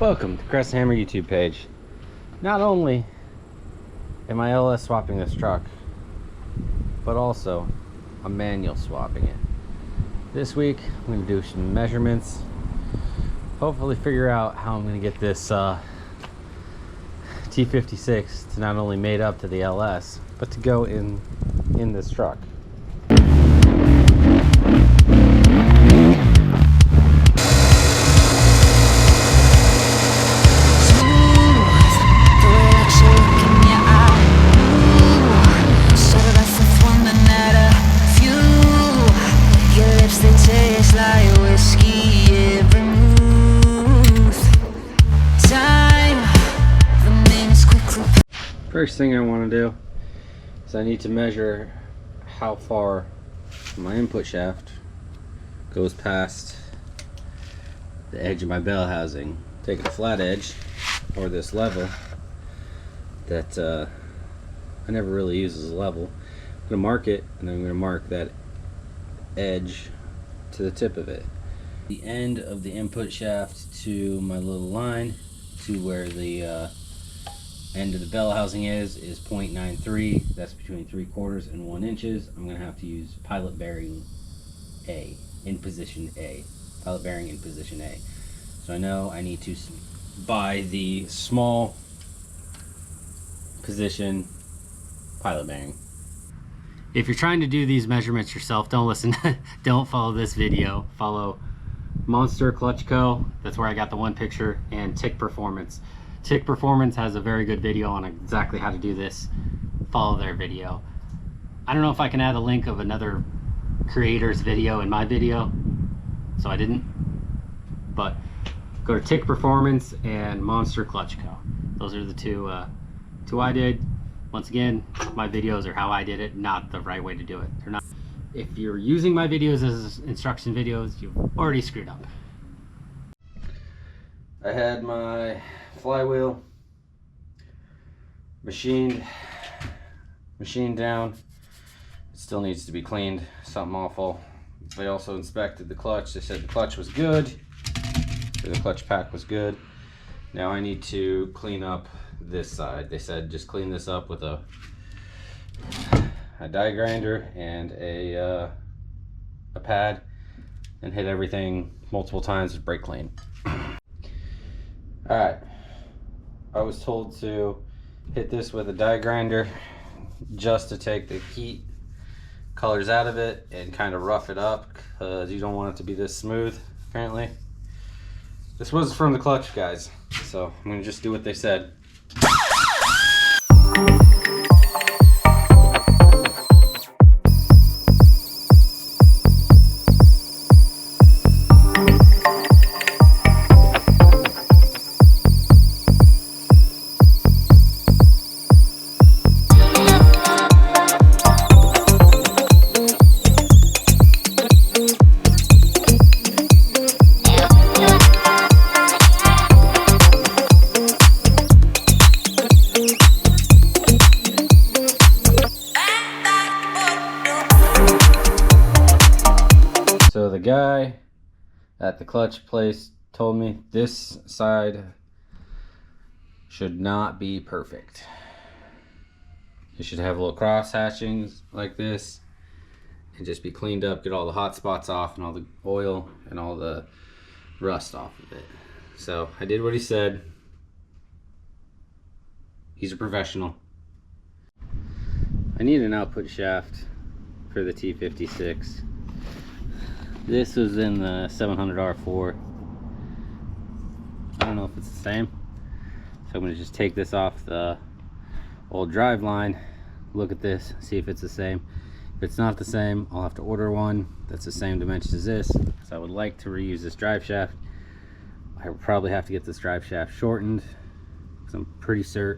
Welcome to Crest Hammer YouTube page. Not only am I LS swapping this truck, but also I'm manual swapping it. This week I'm going to do some measurements, hopefully figure out how I'm going to get this T56 to not only mate up to the LS, but to go in this truck. First thing I want to do is I need to measure how far my input shaft goes past the edge of my bell housing. Taking a flat edge or this level that I never really use as a level. I'm going to mark it, and then I'm going to mark that edge to the tip of it. The end of the input shaft to my little line to where the end of the bell housing is 0.93. That's between 3/4 and 1 inches. I'm going to have to use pilot bearing A in position A. Pilot bearing in position A. So I know I need to buy the small position pilot bearing. If you're trying to do these measurements yourself, don't listen. Don't follow this video. Follow Monster Clutch Co. That's where I got the one picture, and Tick Performance. Tick Performance has a very good video on exactly how to do this. Follow their video. I don't know if I can add a link of another creator's video in my video, so I didn't. But go to Tick Performance and Monster Clutch Co. Those are the two I did. Once again, my videos are how I did it, not the right way to do it. They're not. If you're using my videos as instruction videos, you've already screwed up. I had my flywheel machined down. It still needs to be cleaned, something awful. They also inspected the clutch. They said the clutch was good, the clutch pack was good. Now I need to clean up this side. They said just clean this up with a die grinder and a pad, and hit everything multiple times with brake clean. Alright, I was told to hit this with a die grinder just to take the heat colors out of it and kind of rough it up, because you don't want it to be this smooth, apparently. This was from the clutch guys, so I'm going to just do what they said. So the guy at the clutch place told me this side should not be perfect. It should have little cross hatchings like this and just be cleaned up, get all the hot spots off and all the oil and all the rust off of it. So I did what he said. He's a professional. I need an output shaft for the T56. This was in the 700R4. I don't know if it's the same, so I'm going to just take this off the old drive line, look at this, see if it's the same. If it's not the same, I'll have to order one that's the same dimensions as this, because I would like to reuse this drive shaft. I will probably have to get this drive shaft shortened, because I'm pretty sure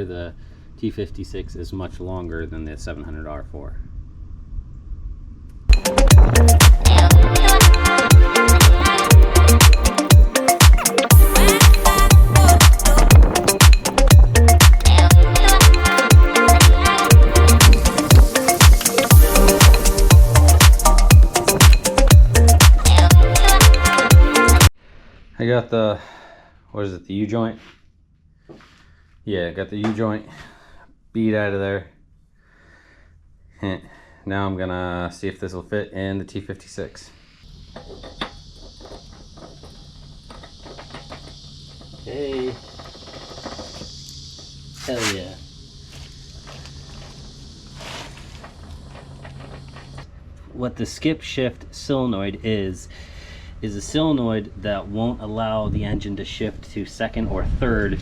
the T56 is much longer than the 700R4. I got the what is it, the U-joint? Yeah, got the U-joint bead out of there. Now I'm gonna see if this will fit in the T56. Hey. Hell yeah. What the skip shift solenoid is a solenoid that won't allow the engine to shift to second or third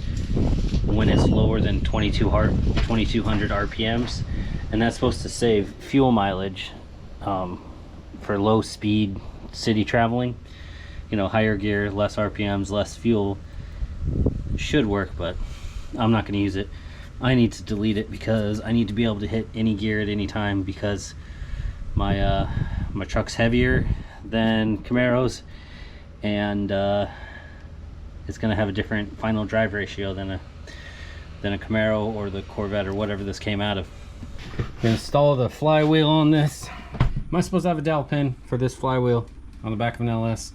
when it's lower than 2200 RPMs, and that's supposed to save fuel mileage for low speed city traveling. You know, higher gear, less RPMs, less fuel should work, but I'm not going to use it. I need to delete it because I need to be able to hit any gear at any time, because my my truck's heavier than Camaro's, and it's gonna have a different final drive ratio than a Camaro or the Corvette or whatever this came out of. I'm gonna install the flywheel on this. Am I supposed to have a dowel pin for this flywheel on the back of an LS?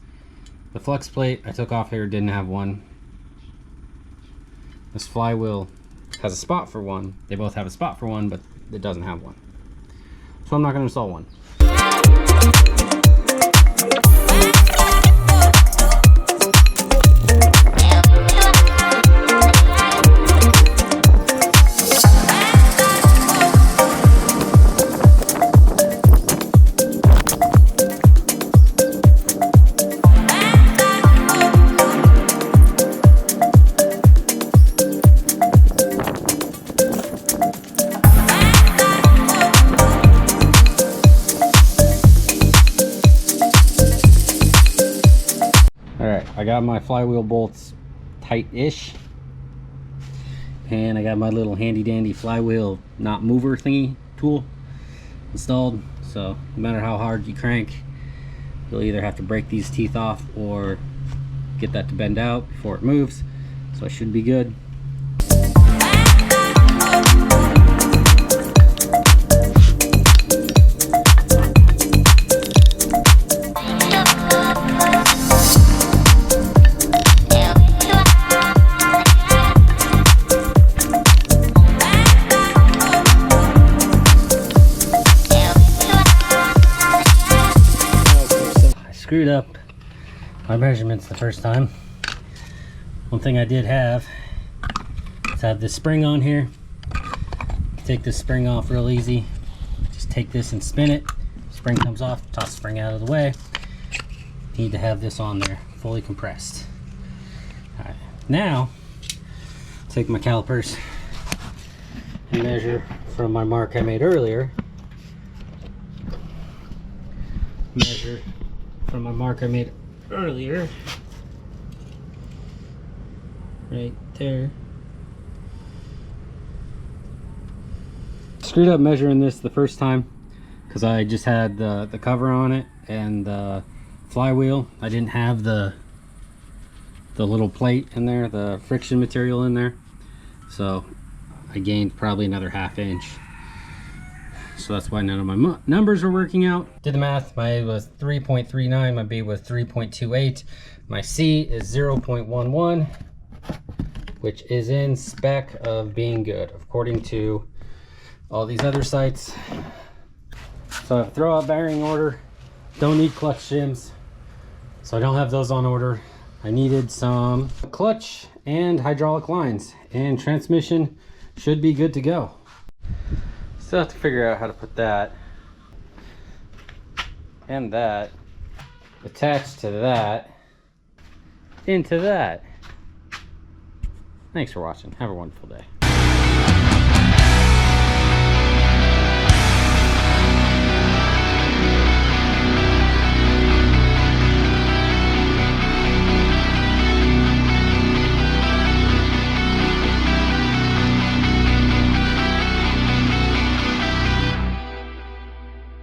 The flex plate I took off here didn't have one. This flywheel has a spot for one. They both have a spot for one, but it doesn't have one. So I'm not gonna install one. I got my flywheel bolts tight-ish, and I got my little handy dandy flywheel knot mover thingy tool installed. So no matter how hard you crank, you'll either have to break these teeth off or get that to bend out before it moves. So I should be good. Screwed up my measurements the first time. One thing I did have is I have this spring on here. Take this spring off real easy. Just take this and spin it. Spring comes off, toss the spring out of the way. Need to have this on there, fully compressed. Alright, now take my calipers and measure from my mark I made earlier. Measure from my mark I made earlier, right there. Screwed up measuring this the first time because I just had the cover on it and the flywheel. I didn't have the little plate in there, the friction material in there, so I gained probably another ½ inch. So that's why none of my numbers are working out. Did the math. My A was 3.39, my B was 3.28, my C is 0.11, which is in spec of being good according to all these other sites. So I have throwout bearing order. Don't need clutch shims, so I don't have those on order. I needed some clutch and hydraulic lines, and transmission should be good to go. Still have to figure out how to put that and that attached to that into that. Thanks for watching. Have a wonderful day.